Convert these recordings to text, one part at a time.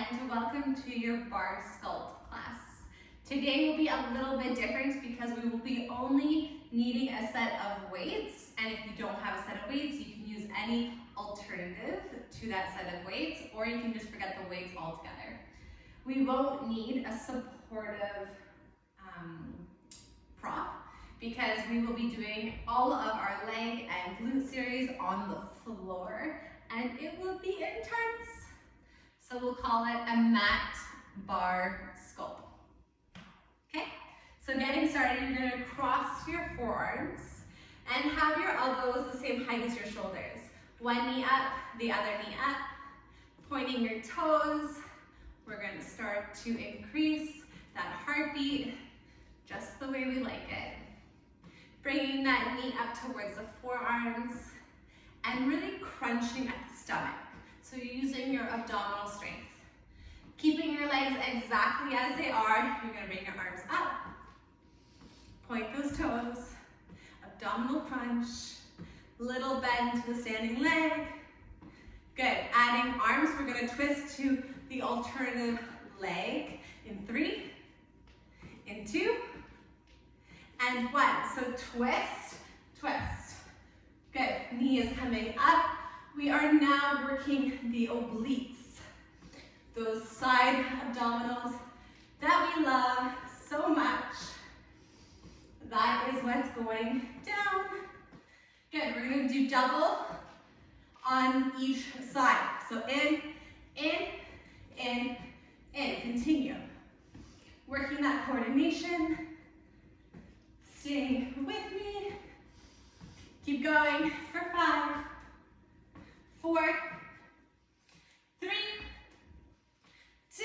and welcome to your Barre Sculpt class. Today will be a little bit different because we will be only needing a set of weights, and if you don't have a set of weights, you can use any alternative to that set of weights, or you can just forget the weights altogether. We won't need a supportive prop because we will be doing all of our leg and glute series on the floor, and it will be intense. So we'll call it a mat barre sculpt. Okay, so getting started, you're gonna cross your forearms and have your elbows the same height as your shoulders. One knee up, the other knee up, pointing your toes. We're gonna start to increase that heartbeat just the way we like it. Bringing that knee up towards the forearms and really crunching at the stomach. So you're using your abdominal strength. Keeping your legs exactly as they are, you're gonna bring your arms up, point those toes, abdominal crunch, little bend to the standing leg. Good, adding arms, we're gonna twist to the alternative leg in 3, in 2, and 1. So twist, twist. Good, knee is coming up. We are now working the obliques, those side abdominals that we love so much. That is what's going down. Good, we're gonna do double on each side. So in, continue. Working that coordination, staying with me. Keep going for 5, 4, 3, 2,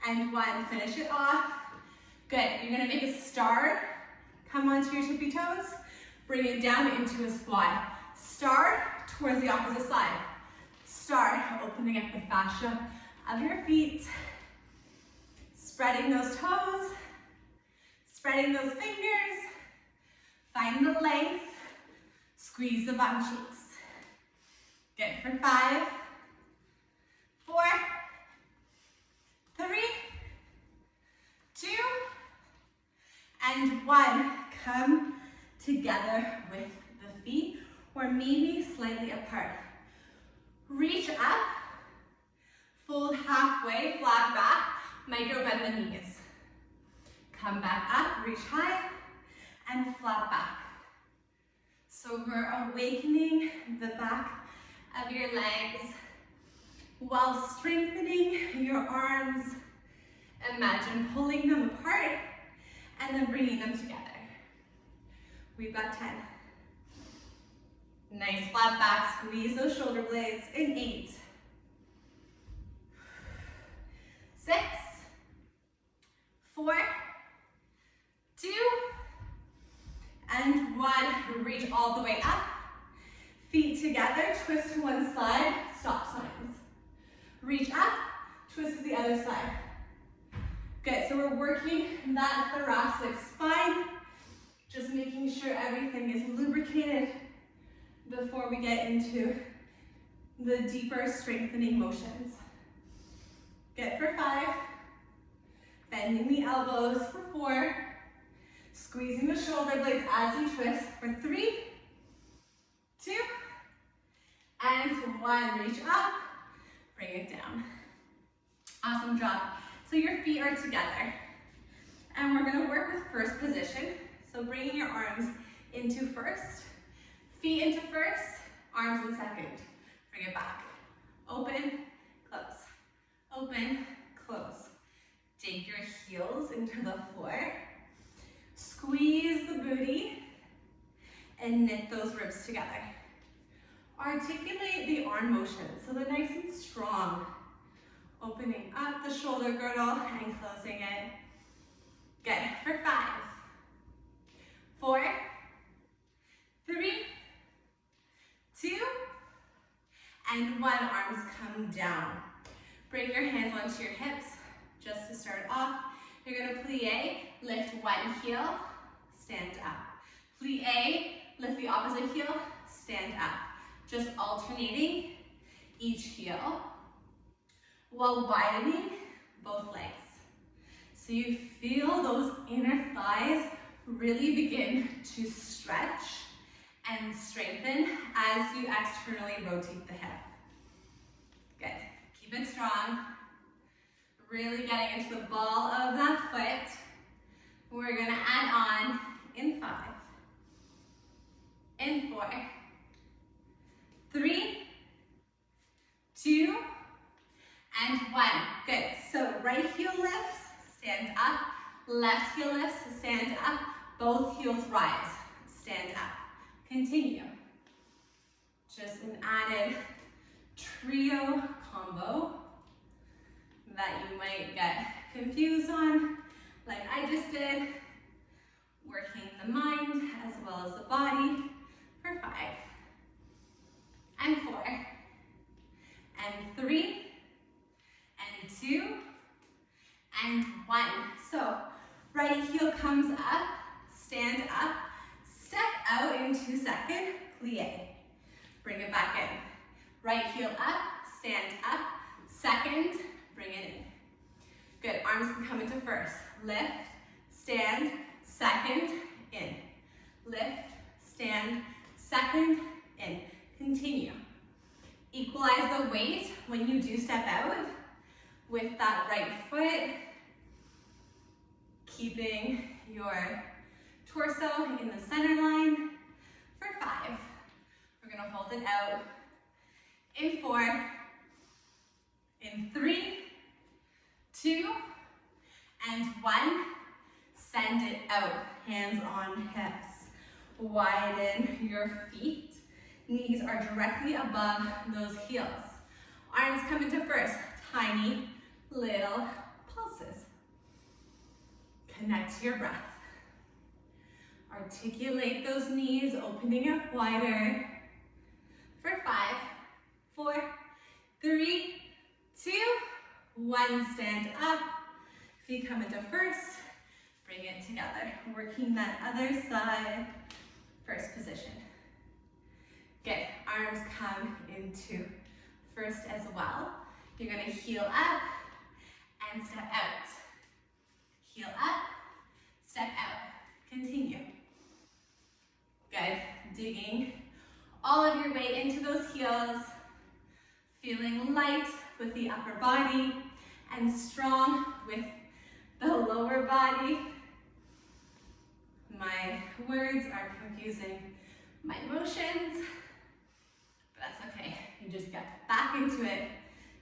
and 1. Finish it off. Good, you're gonna make a star. Come onto your tippy toes. Bring it down into a squat. Star towards the opposite side. Star, opening up the fascia of your feet. Spreading those toes. Spreading those fingers. Find the length. Squeeze the bum cheeks. Good, for 5, 4, 3, 2, and 1. Come together with the feet, or maybe slightly apart. Reach up, fold halfway, flat back, micro bend the knees. Come back up, reach high, and flat back. So we're awakening the back of your legs while strengthening your arms. Imagine pulling them apart and then bringing them together. We've got 10. Nice flat back, squeeze those shoulder blades in 8, 6, 4, 2, and 1. Reach all the way up. Feet together, twist to one side, stop signs. Reach up, twist to the other side. Good, so we're working that thoracic spine, just making sure everything is lubricated before we get into the deeper strengthening motions. Good, for 5, bending the elbows for 4, squeezing the shoulder blades as you twist for 3, 2, and 1. Reach up, bring it down. Awesome job. So your feet are together, and we're gonna work with first position. So bringing your arms into first, feet into first, arms in second. Bring it back. Open, close. Open, close. Dig your heels into the floor. Squeeze the booty and knit those ribs together. Articulate the arm motion so they're nice and strong. Opening up the shoulder girdle and closing it. Good, for 5, 4, 3, 2, and 1. Arms come down. Bring your hands onto your hips just to start off. You're gonna plie, lift one heel, stand up. Plie, lift the opposite heel, stand up. Just alternating each heel. while widening both legs. So you feel those inner thighs really begin to stretch and strengthen as you externally rotate the hip. Good. Keep it strong. Really getting into the ball of that foot. We're gonna add on in 5, in 4, 3, 2, and 1. Good. So right heel lifts, stand up. Left heel lifts, stand up. Both heels rise, stand up. Continue. Just an added trio combo that you might get confused on, like I just did. Working the mind as well as the body for 5, and 4, and 3, and 2, and 1. So right heel comes up, stand up, step out into second plie. Bring it back in. Right heel up, stand up, second, bring it in. Good, arms can come into first. Lift, stand, second, in. Lift, stand, second, in. Continue. Equalize the weight when you do step out with that right foot, keeping your torso in the center line for 5. We're gonna hold it out in 4, in 3, 2, and 1. Send it out, hands on hips. Widen your feet. Knees are directly above those heels. Arms come into first, tiny little pulses. Connect to your breath. Articulate those knees, opening up wider. For 5, 4, 3, 2, 1. Stand up. Feet come into first. Bring it together. Working that other side. First position. Good. Arms come into first as well. You're going to heel up and step out. Heel up, step out. Continue. Good. Digging all of your weight into those heels. Feeling light with the upper body and strong with the lower body. My words are confusing my motions, but that's okay. You just get back into it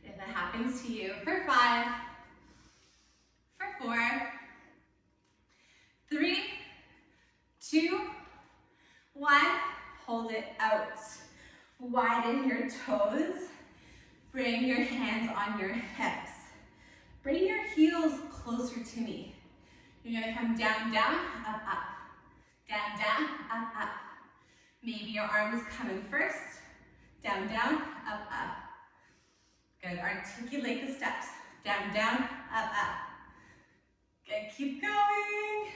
if that happens to you. For 5, for 4, 3, 2, 1. Hold it out. Widen your toes. Bring your hands on your hips. Bring your heels closer to me. You're gonna come down, down, up, up. Down, down, up, up. Maybe your arms come in first. Down, down, up, up. Good, articulate the steps. Down, down, up, up. Good, keep going.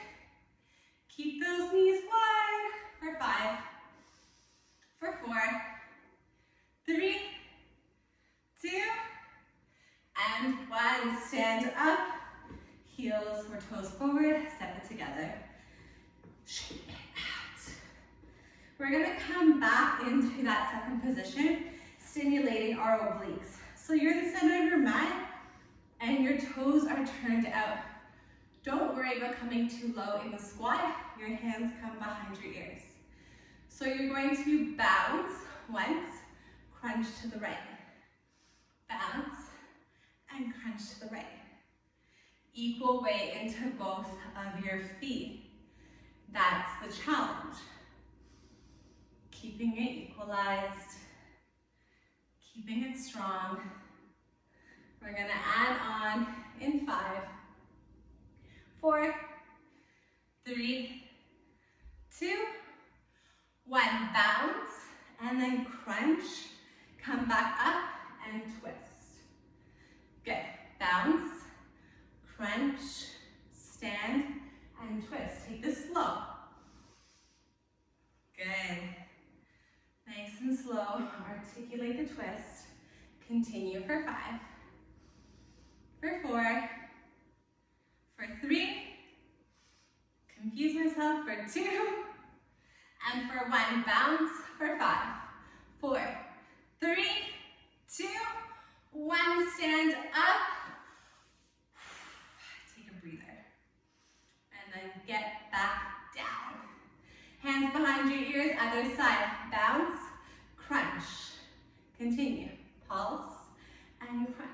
Keep those knees wide. For 5, for 4, 3, 2, and 1. Stand up. Heels or toes forward, step it together. Shake it out. We're gonna come back into that second position, stimulating our obliques. So you're in the center of your mat and your toes are turned out. Don't worry about coming too low in the squat. Your hands come behind your ears. So you're going to bounce once, crunch to the right. Bounce and crunch to the right. Equal weight into both of your feet. That's the challenge. Keeping it equalized, keeping it strong. We're gonna add on in 5, 4, 3, 2, 1. Bounce and then crunch. Come back up and twist. Good. Bounce, crunch, stand, and twist. Take this slow. Good. Nice and slow. Articulate the twist. Continue for 5, for 4, for 3, confuse myself, for 2, and for 1, bounce, for 5, 4, 3, 2, 1, stand up, take a breather, and then get back down. Hands behind your ears, other side, bounce, crunch, continue, pulse, and crunch.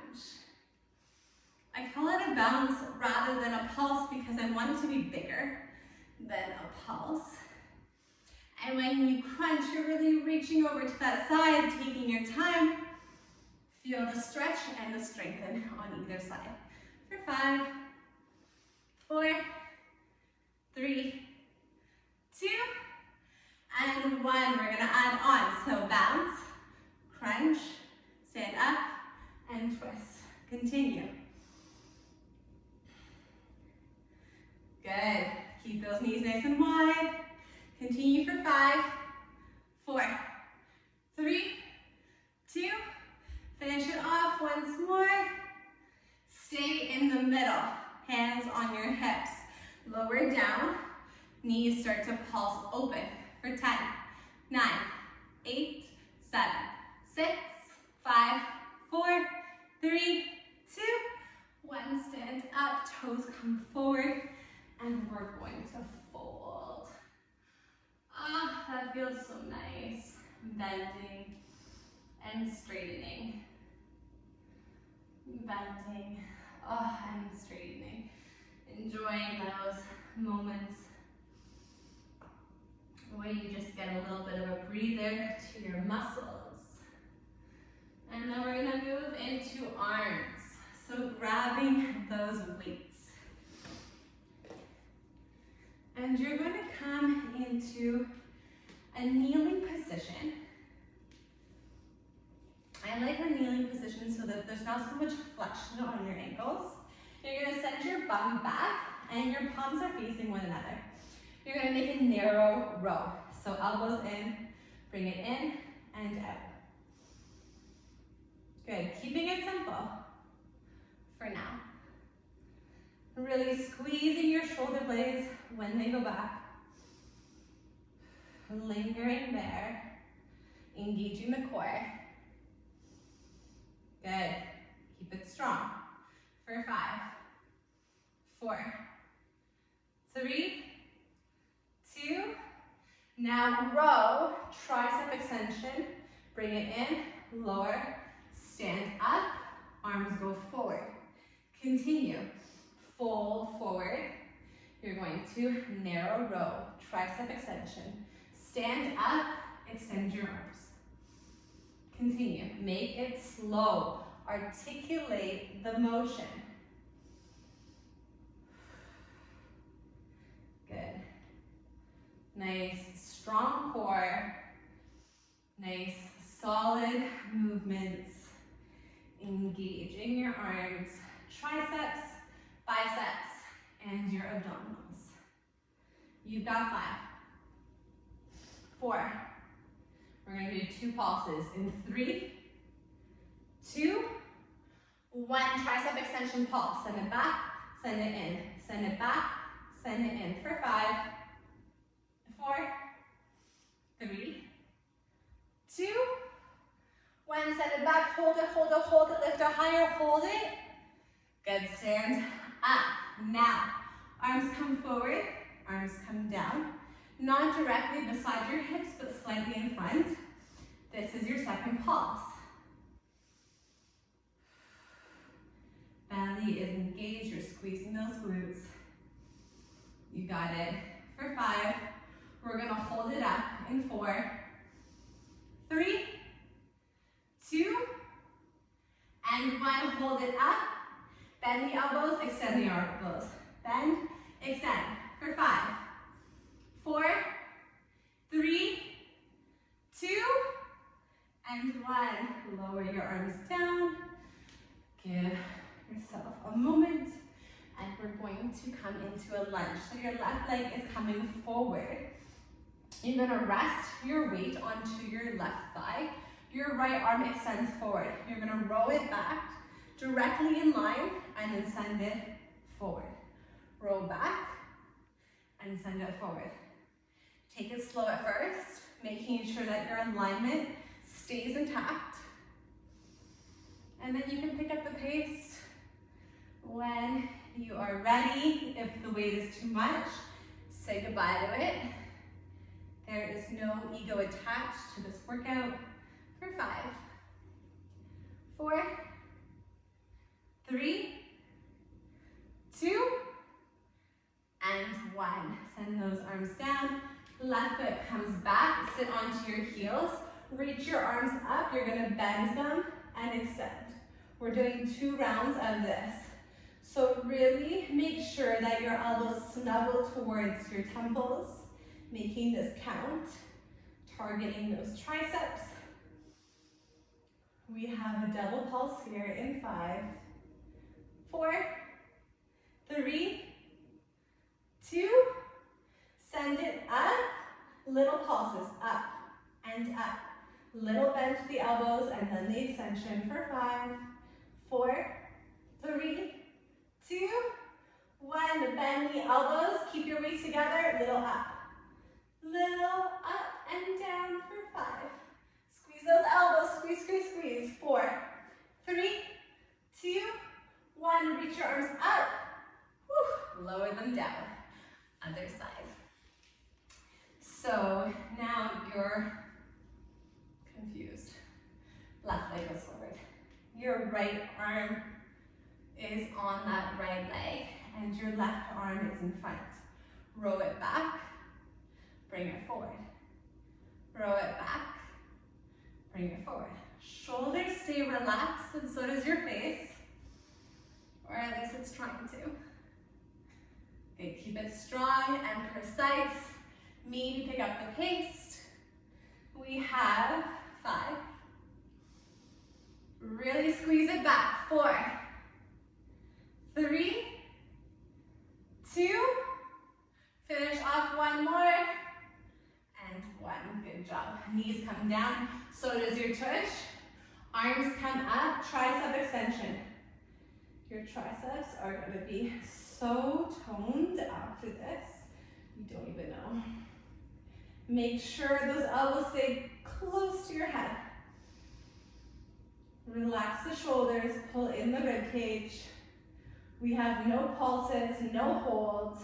I call it a bounce rather than a pulse because I want it to be bigger than a pulse. And when you crunch, you're really reaching over to that side, taking your time. Feel the stretch and the strengthen on either side. For 5, 4, 3, 2, and 1. We're gonna add on. So bounce, crunch, stand up, and twist. Continue. Good. Keep those knees nice and wide. Continue for 5, 4, 3, 2, finish it off once more. Stay in the middle. Hands on your hips. Lower down. Knees start to pulse open for 10, 9, 8, 7, 6, 5, 4, 3, 2, 1. Stand up. Toes come forward. And we're going to fold. Ah, that feels so nice. Bending and straightening. Bending, and straightening. Enjoying those moments where you just get a little bit of a breather to your muscles. And then we're gonna move into arms. So grabbing those weights. And you're going to come into a kneeling position. I like a kneeling position so that there's not so much flexion on your ankles. You're going to send your bum back and your palms are facing one another. You're going to make a narrow row. So elbows in, bring it in and out. Good. Keeping it simple for now. Really squeezing your shoulder blades when they go back. Lingering there. Engaging the core. Good. Keep it strong. For 5, 4, 3, 2. Now row, tricep extension. Bring it in, lower, stand up, arms go forward. Continue. Fold forward. You're going to narrow row, tricep extension. Stand up, extend your arms. Continue. Make it slow. Articulate the motion. Good. Nice, strong core. Nice, solid movements. Engaging your arms, triceps, biceps, and your abdominals. You've got 5, 4. We're going to do 2 pulses in 3, 2, 1. Tricep extension pulse. Send it back, send it in. Send it back, send it in. For 5, 4, 3, 2, 1. Send it back. Hold it, hold it, hold it. Lift it higher. Hold it. Good. Stand up. Now, arms come forward, arms come down. Not directly beside your hips, but slightly in front. This is your second pulse. Belly is engaged. You're squeezing those glutes. You got it. For 5, we're going to hold it up in 4, 3, 2, and 1. Hold it up. Bend the elbows, extend the elbows. Bend, extend. For 5, 4, 3, 2, and 1. Lower your arms down. Give yourself a moment. And we're going to come into a lunge. So your left leg is coming forward. You're going to rest your weight onto your left thigh. Your right arm extends forward. You're going to row it back. directly in line, and then send it forward. Roll back, and send it forward. Take it slow at first, making sure that your alignment stays intact. And then you can pick up the pace when you are ready. If the weight is too much, say goodbye to it. There is no ego attached to this workout. For 5, 4, 3, 2, and 1. Send those arms down. Left foot comes back. Sit onto your heels. Reach your arms up. You're going to bend them and extend. We're doing 2 rounds of this. So really make sure that your elbows snuggle towards your temples, making this count, targeting those triceps. We have a double pulse here in 5, 4, 3, 2, send it up, little pulses, up and up. Little bend to the elbows and then the extension for 5, 4, 3, 2, 1. Bend the elbows, keep your weight together, little up and down for 5. Squeeze those elbows, squeeze, squeeze, squeeze. 4, 3, 2, 1. Reach your arms up. Whew. Lower them down. Other side. So now you're confused. Left leg goes forward. Your right arm is on that right leg and your left arm is in front. Row it back, bring it forward. Row it back, bring it forward. Shoulders stay relaxed and so does your face, or at least it's trying to. Okay, keep it strong and precise. Maybe pick up the pace. We have 5. Really squeeze it back. 4, 3, 2, finish off 1 more, and 1. Good job. Knees come down, so does your tush. Arms come up, tricep extension. Your triceps are going to be so toned after this, you don't even know. Make sure those elbows stay close to your head. Relax the shoulders, pull in the rib cage. We have no pulses, no holds,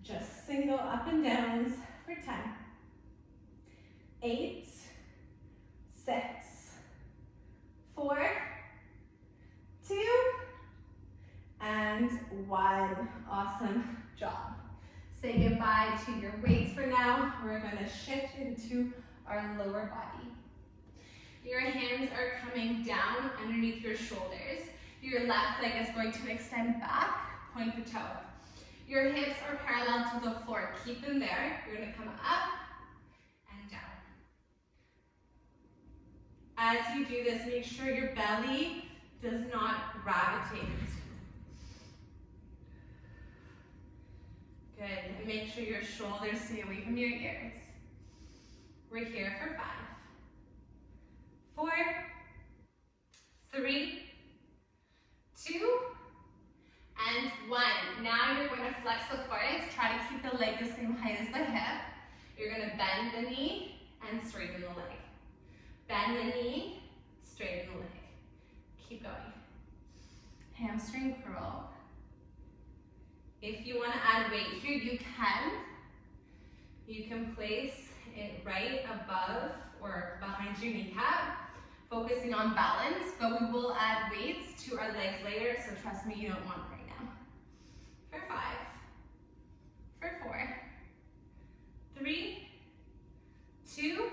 just single up and downs for 10, 8, 6, 4, 2, and 1. Awesome job. Say goodbye to your weights for now. We're going to shift into our lower body. Your hands are coming down underneath your shoulders. Your left leg is going to extend back, point the toe. Your hips are parallel to the floor. Keep them there. You're going to come up and down. As you do this, make sure your belly does not gravitate. Good. And make sure your shoulders stay away from your ears. We're here for 5, 4, 3, 2, and 1. Now you're going to flex the foot. Try to keep the leg the same height as the hip. You're going to bend the knee and straighten the leg. Bend the knee, straighten the leg. Keep going. Hamstring curl. If you want to add weight here, you can. You can place it right above or behind your kneecap, focusing on balance, but we will add weights to our legs later, so trust me, you don't want it right now. For 5, for 4, 3, 2,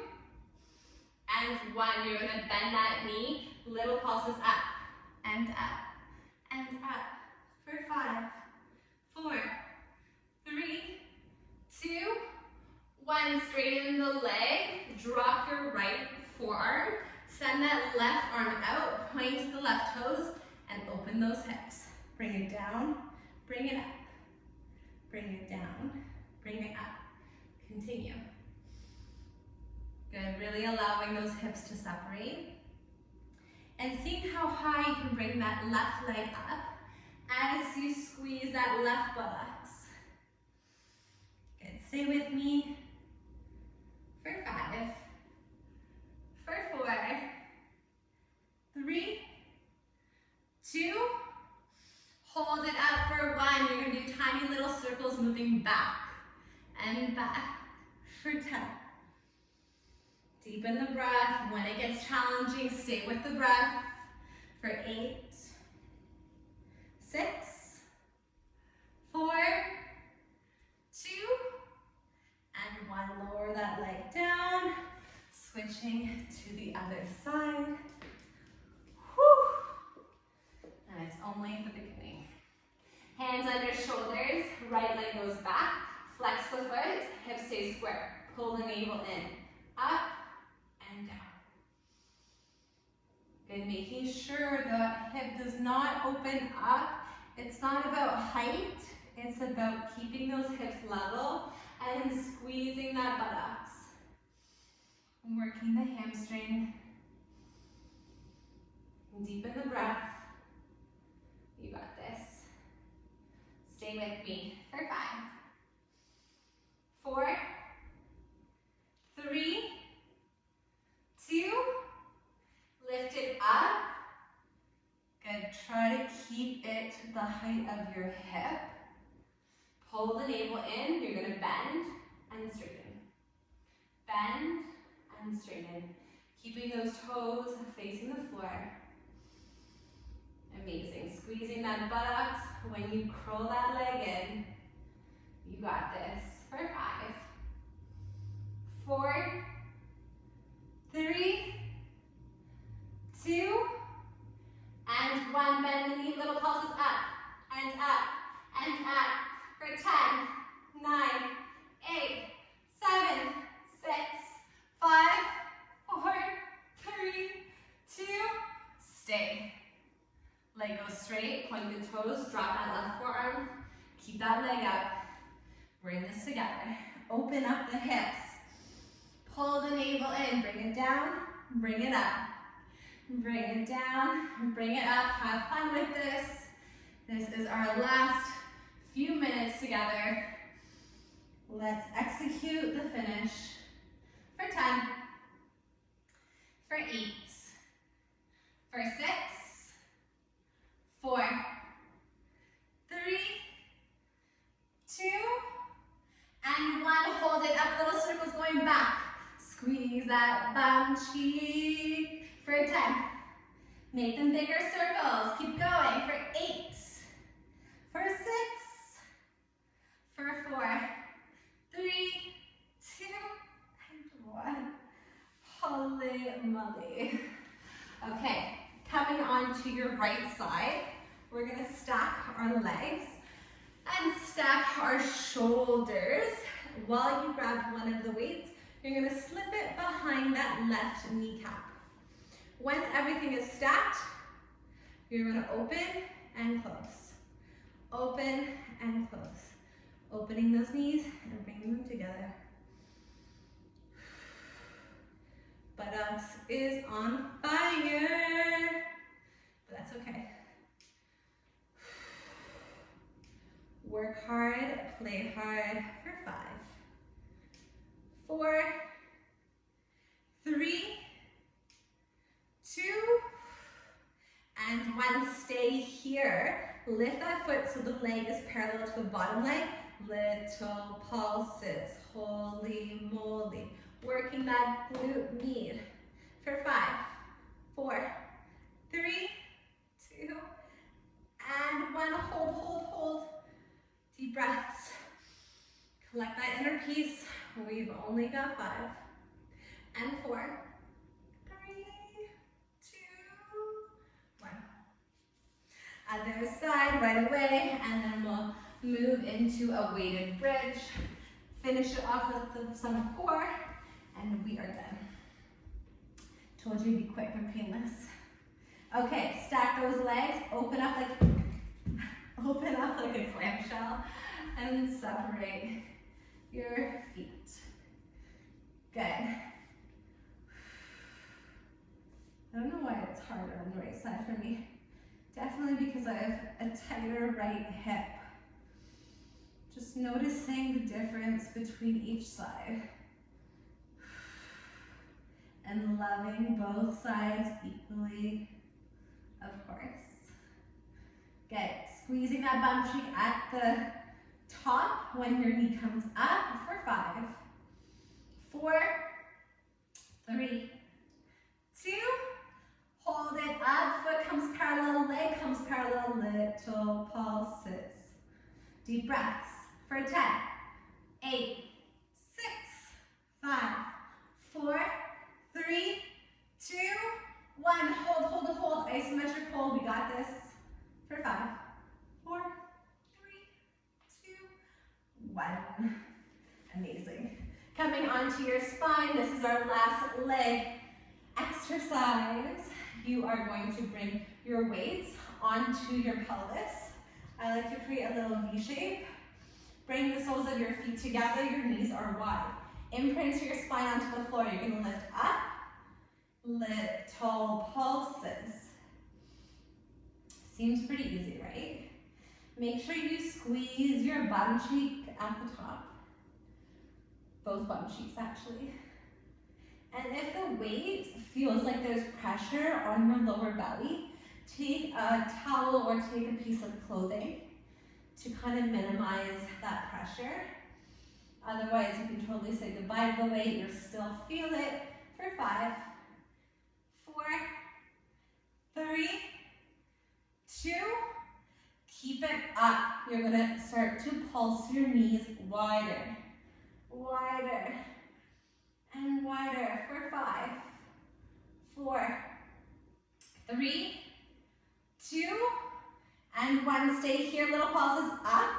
and 1. You're going to bend that knee, little pulses up, and up, and up. For 5, 4, 3, 2, 1. Straighten the leg, drop your right forearm, send that left arm out, point to the left toes, and open those hips. Bring it down, bring it up, bring it down, bring it up. Continue. Good, really allowing those hips to separate. and seeing how high you can bring that left leg up as you squeeze that left buttocks. Good, stay with me for 5, for 4, 3, 2, hold it up for 1. You're gonna do tiny little circles moving back and back for 10. Deepen the breath. When it gets challenging, stay with the breath for 8, 6, 4, 2, and 1. Lower that leg down, switching to the other side. Whew. And it's only the beginning. Hands under shoulders, right leg goes back, flex the foot, hip stays square. Pull the navel in, up and down. Good, making sure the hip does not open up. It's not about height, it's about keeping those hips level and squeezing that buttocks. Working the hamstring. Deepen the breath. You got this. Stay with me for 5, 4, 3, 2, lift it up. Good, try to keep it to the height of your hip. Pull the navel in, you're gonna bend and straighten. Bend and straighten. Keeping those toes facing the floor. Amazing, squeezing that buttocks. When you curl that leg in, you got this for 5, 4, 3, 2, and 1. Bend the knee, little pulses up and up and up for 10, 9, 8, 7, 6, 5, 4, 3, 2, stay. Leg goes straight, point the toes, drop that left forearm, keep that leg up. Bring this together. Open up the hips. Pull the navel in, bring it down, bring it up. Bring it down, bring it up. Have fun with this. This is our last few minutes together. Let's execute the finish for 10, for 8, for 6, 4, 3, 2, and 1. Hold it up, little circles going back. Squeeze that bum cheek for 10. Make them bigger circles. Keep going for 8, for 6, for 4, 3, 2, and 1. Holy moly. Okay, coming on to your right side, we're gonna stack our legs and stack our shoulders. While you grab one of the weights, you're gonna slip it behind that left kneecap. Once everything is stacked, you're gonna open and close. Open and close. Opening those knees and bringing them together. Buttocks is on fire, but that's okay. Work hard, play hard for 5, 4, 3, 2, and 1. Stay here. Lift that foot so the leg is parallel to the bottom leg. Little pulses. Holy moly. Working that glute med for 5, 4, 3, 2, and 1. Hold, hold, hold. Deep breaths. Collect that inner peace. We've only got 5, and 4, 3, 2, 1. Other side right away, and then we'll move into a weighted bridge. Finish it off with some core, and we are done. Told you to be quick and painless. Okay, stack those legs, open up like a clamshell, and separate your feet. Good. I don't know why it's harder on the right side for me. Definitely because I have a tighter right hip. Just noticing the difference between each side. And loving both sides equally, of course. Good. Squeezing that bum cheek at the top when your knee comes up for 5, 4, 3, 2, hold it up, foot comes parallel, leg comes parallel, little pulses. Deep breaths for 10, 8, 6, 5, 4, 3, 2, 1. Hold, hold, hold. Isometric hold. We got this for 5, 4, 3, 2, 1. Amazing. Coming onto your spine. This is our last leg exercise. You are going to bring your weights onto your pelvis. I like to create a little V shape. Bring the soles of your feet together. Your knees are wide. Imprint your spine onto the floor. You're going to lift up. Little pulses. Seems pretty easy, right? Make sure you squeeze your bum cheek at the top. Both bum cheeks, actually. And if the weight feels like there's pressure on your lower belly, take a towel or take a piece of clothing to kind of minimize that pressure. Otherwise, you can totally say goodbye to the weight. You'll still feel it for 5, 4, 3, 2. Keep it up. You're gonna start to pulse your knees wider, wider, and wider for 5, 4, 3, 2, and 1. Stay here. Little pulses up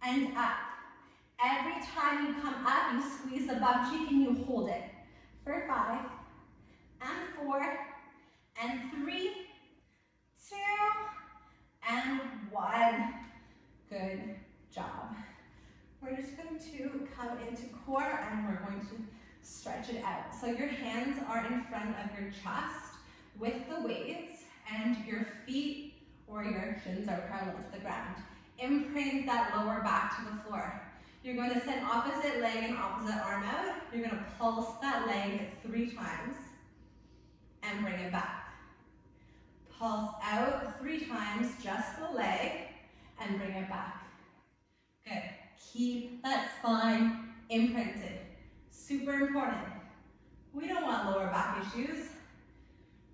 and up. Every time you come up, you squeeze the bum cheek and you hold it for 5, and 4, and 3, 2, and 1. Good job. We're just going to come into core and we're going to stretch it out. So your hands are in front of your chest with the weights and your feet or your shins are parallel to the ground. Imprint that lower back to the floor. You're going to send opposite leg and opposite arm out. You're going to pulse that leg 3 times and bring it back. Pulse out 3 times, just the leg, and bring it back. Good. Keep that spine imprinted. Super important. We don't want lower back issues.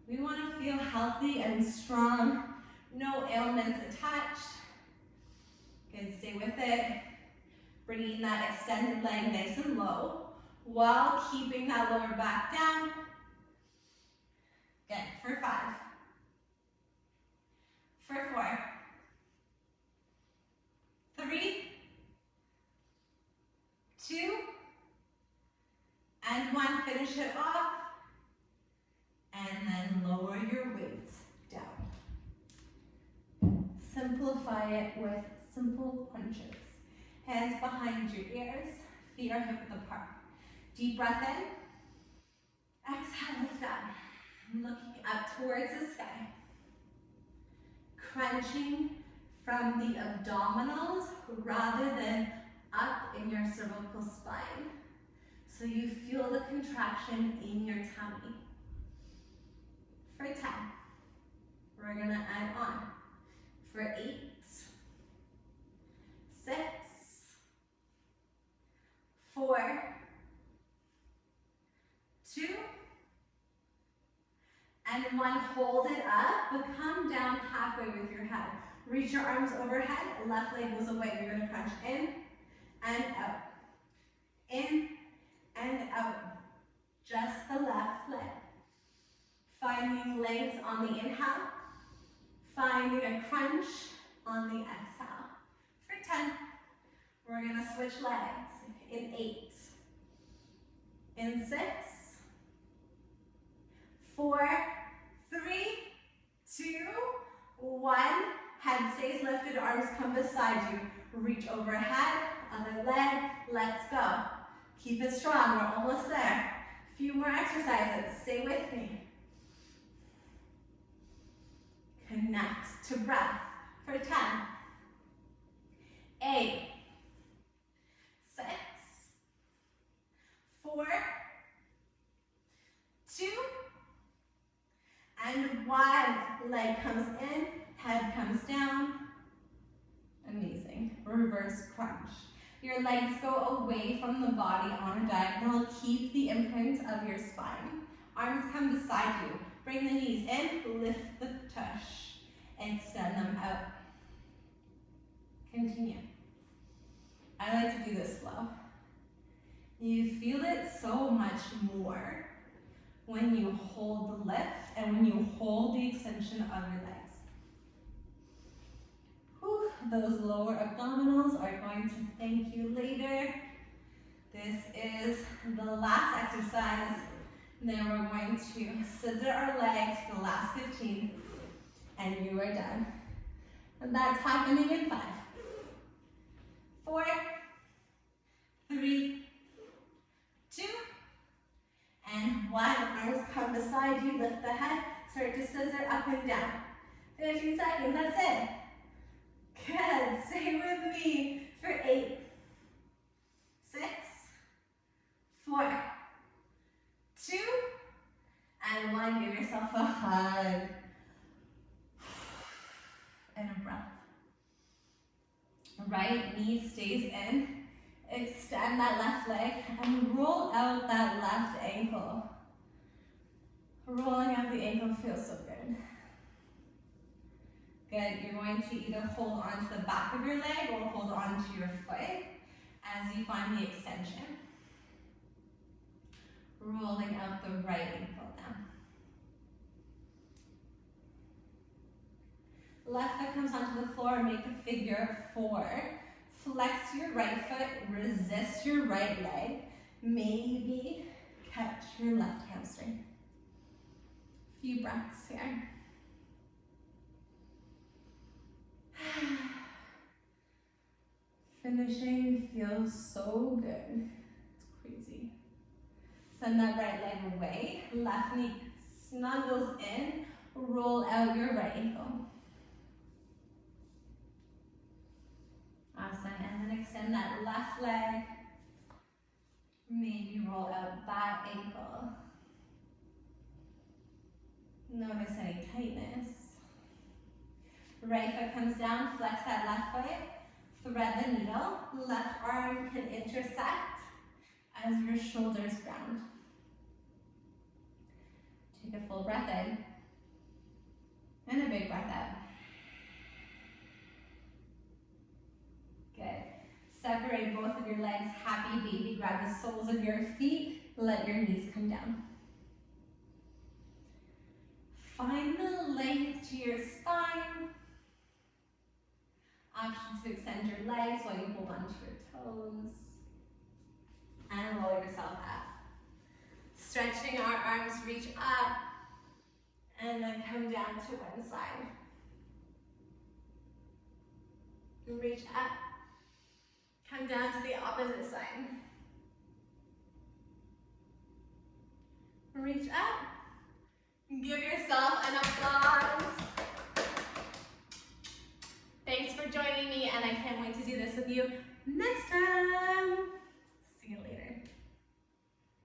We want to feel healthy and strong. No ailments attached. Good. Stay with it. Bringing that extended leg nice and low while keeping that lower back down. Good. For 5. For 4. 3, 2, and 1. Finish it off. And then lower your weights down. Simplify it with simple punches. Hands behind your ears, feet are hip width apart. Deep breath in. Exhale, lift up. Looking up towards the sky. Crunching from the abdominals rather than up in your cervical spine. So you feel the contraction in your tummy. For 10. We're gonna add on. For 8, 6, 4, 2, and 1. Hold it up, but come down halfway with your head. Reach your arms overhead, left leg goes away. You're gonna crunch in and out. In and out. Just the left leg. Finding length on the inhale. Finding a crunch on the exhale. For 10. We're gonna switch legs. In 8. In 6. 4, 3, 2, 1. Head stays lifted, arms come beside you. Reach overhead, other leg, let's go. Keep it strong, we're almost there. Few more exercises, stay with me. connect to breath for 10, 8, 6, 4, 2, and 1. Leg comes in, head comes down. Amazing. Reverse crunch. Your legs go away from the body on a diagonal. Keep the imprint of your spine. Arms come beside you. Bring the knees in, lift the tush. Extend them out. Continue. I like to do this slow. You feel it so much more when you hold the lift and when you hold the extension of your legs. Whew, those lower abdominals are going to thank you later. This is the last exercise. Then we're going to scissor our legs for the last 15, and you are done. And that's happening in 5, 4, 3, 2, and 1. Arms come beside you, lift the head, start to scissor up and down. 15 seconds, that's it. Good, stay with me for 8, 6, 4, 2, and 1. Give yourself a hug. And a breath. Right knee stays in. Extend that left leg and roll out that left ankle. Rolling out the ankle feels so good. Good, you're going to either hold on to the back of your leg or hold on to your foot as you find the extension. Rolling out the right ankle now. Left foot comes onto the floor, make a figure 4. Flex your right foot, resist your right leg. Maybe catch your left hamstring. Few breaths here. Finishing feels so good. It's crazy. Send that right leg away. Left knee snuggles in. Roll out your right ankle. Awesome. And then extend that left leg. Maybe roll out that ankle. Notice any tightness. Right foot comes down, flex that left foot, thread the needle. Left arm can intersect as your shoulders ground. Take a full breath in and a big breath out. Good. Separate both of your legs, happy baby. Grab the soles of your feet, let your knees come down. Find the length to your spine. Option to extend your legs while you hold on to your toes. And roll yourself up. Stretching our arms, reach up. And then come down to one side. Reach up. Come down to the opposite side. Reach up. Give yourself an applause. Thanks for joining me, and I can't wait to do this with you next time.